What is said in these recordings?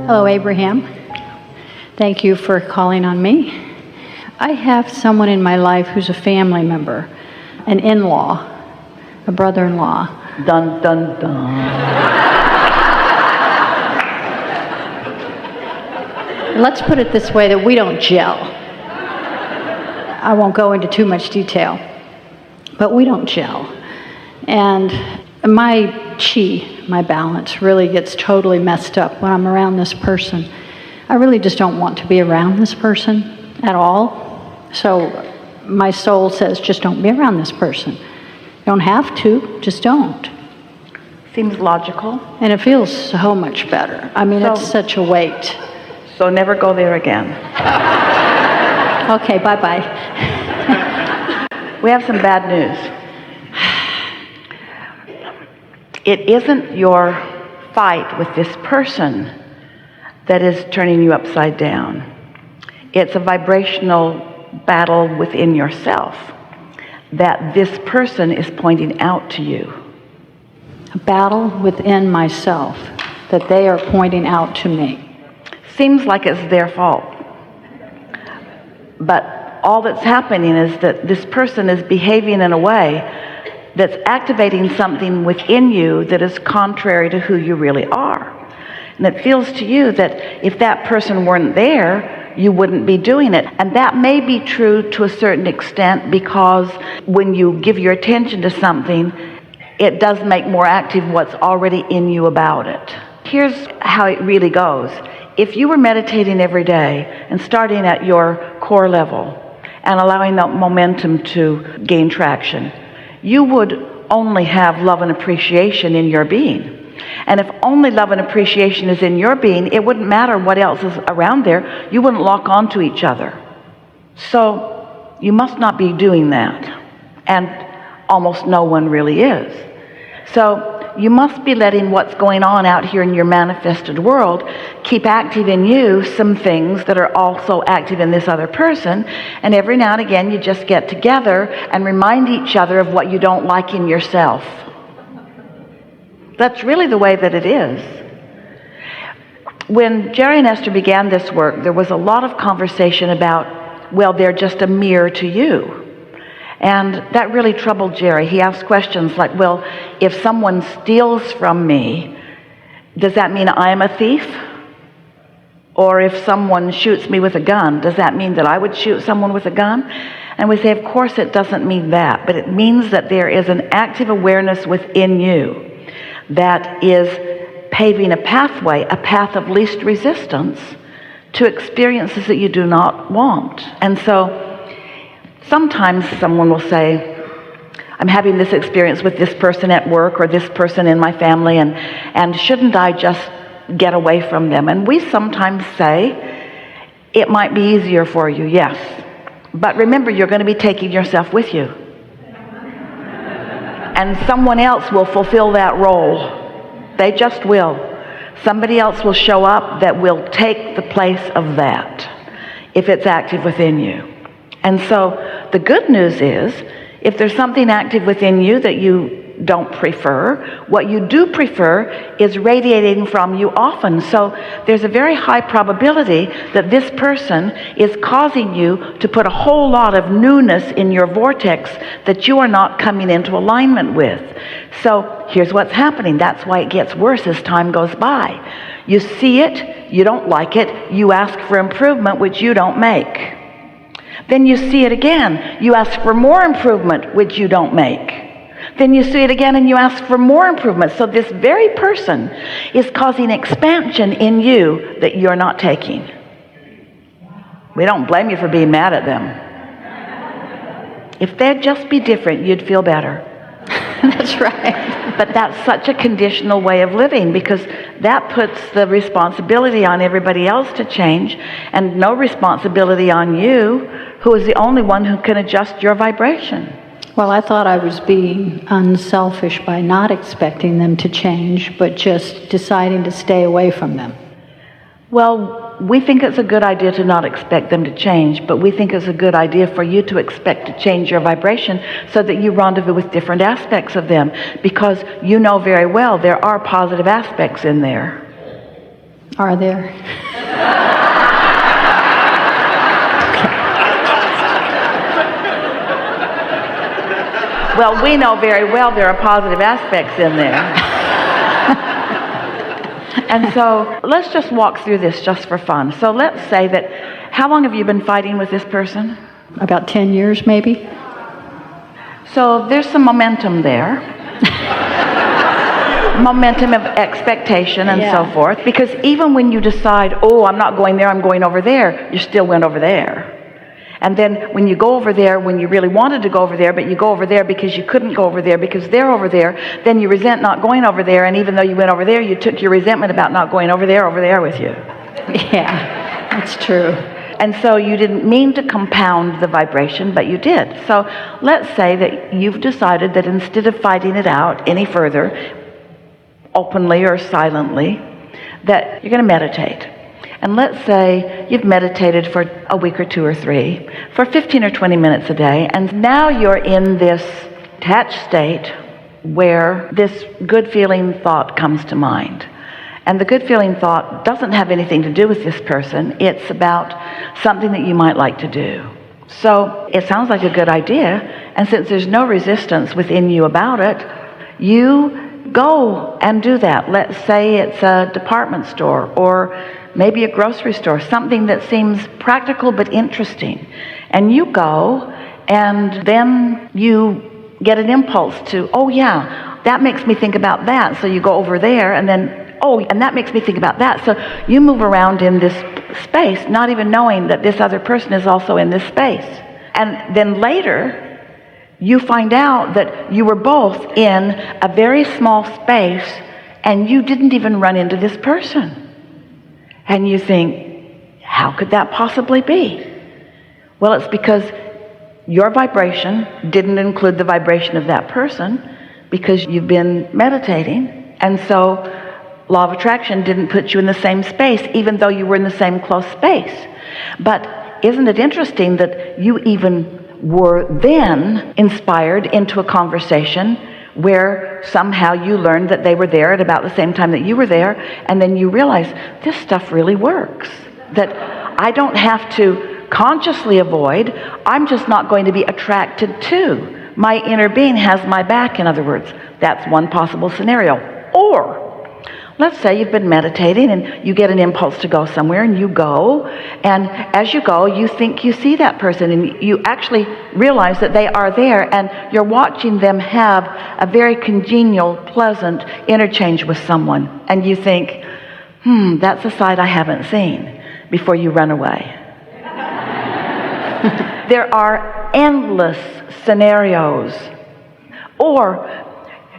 Hello, Abraham. Thank you for calling on me. I have someone in my life who's a family member, an in-law, a brother-in-law. Dun, dun, dun. Let's put it this way, that we don't gel. I won't go into too much detail, but we don't gel. And my chi, my balance, really gets totally messed up when I'm around this person. I really just don't want to be around this person at all. So my soul says, just don't be around this person. You don't have to, just don't. Seems logical. And it feels so much better. I mean, it's such a weight. So never go there again. Okay, bye-bye. We have some bad news. It isn't your fight with this person that is turning you upside down. It's a vibrational battle within yourself that this person is pointing out to you. A battle within myself that they are pointing out to me. Seems like it's their fault. But all that's happening is that this person is behaving in a way that's activating something within you that is contrary to who you really are. And it feels to you that if that person weren't there, you wouldn't be doing it. And that may be true to a certain extent, because when you give your attention to something, it does make more active what's already in you about it. Here's how it really goes. If you were meditating every day and starting at your core level and allowing that momentum to gain traction, you would only have love and appreciation in your being. And if only love and appreciation is in your being, it wouldn't matter what else is around there. You wouldn't lock onto each other. So you must not be doing that. And almost no one really is. So you must be letting what's going on out here in your manifested world keep active in you some things that are also active in this other person. And every now and again you just get together and remind each other of what you don't like in yourself. That's really the way that it is. When Jerry and Esther began this work, there was a lot of conversation about, well, they're just a mirror to you. And that really troubled Jerry. He asked questions like, well, if someone steals from me, does that mean I'm a thief? Or if someone shoots me with a gun, does that mean that I would shoot someone with a gun? And we say, of course it doesn't mean that, but it means that there is an active awareness within you that is paving a pathway, a path of least resistance to experiences that you do not want. And so sometimes someone will say, I'm having this experience with this person at work or this person in my family, and shouldn't I just get away from them? And we sometimes say, it might be easier for you, yes. But remember, you're going to be taking yourself with you. And someone else will fulfill that role. They just will. Somebody else will show up that will take the place of that if it's active within you. And so the good news is, if there's something active within you that you don't prefer, what you do prefer is radiating from you often. So there's a very high probability that this person is causing you to put a whole lot of newness in your vortex that you are not coming into alignment with. So here's what's happening. That's why it gets worse as time goes by. You see it, you don't like it, you ask for improvement, which you don't make. Then you see it again, you ask for more improvement, which you don't make. Then you see it again and you ask for more improvement. So this very person is causing expansion in you that you're not taking. We don't blame you for being mad at them. If they'd just be different, you'd feel better. That's right. But that's such a conditional way of living, because that puts the responsibility on everybody else to change and no responsibility on you, who is the only one who can adjust your vibration. Well, I thought I was being unselfish by not expecting them to change, but just deciding to stay away from them. Well, we think it's a good idea to not expect them to change, but we think it's a good idea for you to expect to change your vibration so that you rendezvous with different aspects of them, because you know very well there are positive aspects in there. Are there? Well, we know very well there are positive aspects in there. And so let's just walk through this just for fun. So let's say that, how long have you been fighting with this person? About 10 years, maybe. So there's some momentum there. Momentum of expectation and so forth. Because even when you decide, oh, I'm not going there, I'm going over there, you still went over there. And then when you go over there, when you really wanted to go over there, but you go over there because you couldn't go over there because they're over there, then you resent not going over there. And even though you went over there, you took your resentment about not going over there with you. Yeah, that's true. And so you didn't mean to compound the vibration, but you did. So let's say that you've decided that instead of fighting it out any further, openly or silently, that you're going to meditate. And let's say you've meditated for a week or 2 or 3, for 15 or 20 minutes a day, and now you're in this attached state where this good feeling thought comes to mind. And the good feeling thought doesn't have anything to do with this person. It's about something that you might like to do. So it sounds like a good idea, and since there's no resistance within you about it, you go and do that. Let's say it's a department store or maybe a grocery store, something that seems practical but interesting. And you go, and then you get an impulse to, oh yeah, that makes me think about that. So you go over there, and then, oh, and that makes me think about that. So you move around in this space, not even knowing that this other person is also in this space. And then later, you find out that you were both in a very small space, and you didn't even run into this person. And you think, how could that possibly be? Well, it's because your vibration didn't include the vibration of that person because you've been meditating. And so law of attraction didn't put you in the same space, even though you were in the same close space. But isn't it interesting that you even were then inspired into a conversation where somehow you learned that they were there at about the same time that you were there, and then you realize this stuff really works, that I don't have to consciously avoid, I'm just not going to be attracted to. My inner being has my back, in other words. That's one possible scenario. Or let's say you've been meditating and you get an impulse to go somewhere, and you go, and as you go, you think you see that person, and you actually realize that they are there, and you're watching them have a very congenial, pleasant interchange with someone, and you think, that's a side I haven't seen, before you run away. There are endless scenarios. Or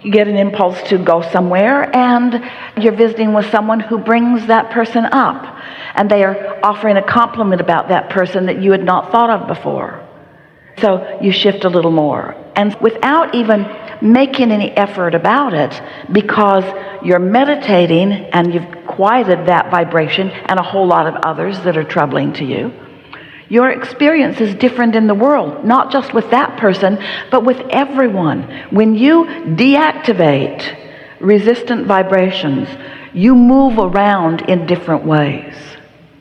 you get an impulse to go somewhere, and you're visiting with someone who brings that person up, and they are offering a compliment about that person that you had not thought of before. So you shift a little more, and without even making any effort about it, because you're meditating and you've quieted that vibration and a whole lot of others that are troubling to you, your experience is different in the world, not just with that person, but with everyone. When you deactivate resistant vibrations, you move around in different ways.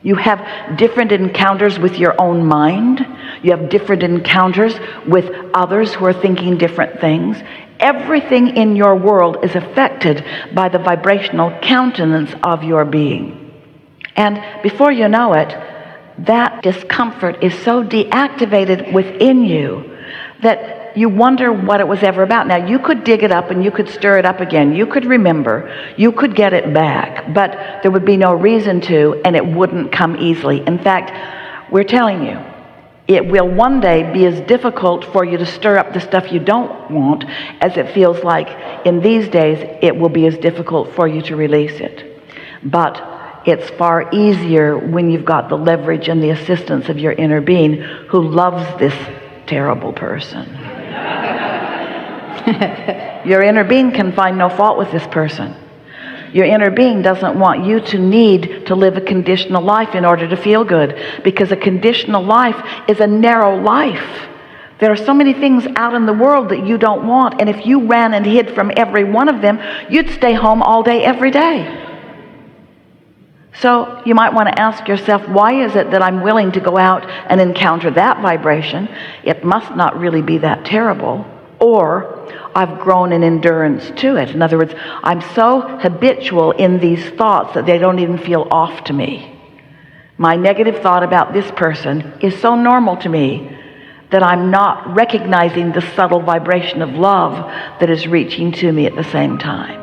You have different encounters with your own mind. You have different encounters with others who are thinking different things. Everything in your world is affected by the vibrational countenance of your being. And before you know it, that discomfort is so deactivated within you that you wonder what it was ever about. Now, you could dig it up and you could stir it up again. You could remember. You could get it back. But there would be no reason to, and it wouldn't come easily. In fact, we're telling you, it will one day be as difficult for you to stir up the stuff you don't want as it feels like in these days it will be as difficult for you to release it. But it's far easier when you've got the leverage and the assistance of your inner being who loves this terrible person. Your inner being can find no fault with this person. Your inner being doesn't want you to need to live a conditional life in order to feel good, because a conditional life is a narrow life. There are so many things out in the world that you don't want, and if you ran and hid from every one of them, you'd stay home all day, every day. So you might want to ask yourself, why is it that I'm willing to go out and encounter that vibration? It must not really be that terrible. Or I've grown in endurance to it. In other words, I'm so habitual in these thoughts that they don't even feel off to me. My negative thought about this person is so normal to me that I'm not recognizing the subtle vibration of love that is reaching to me at the same time.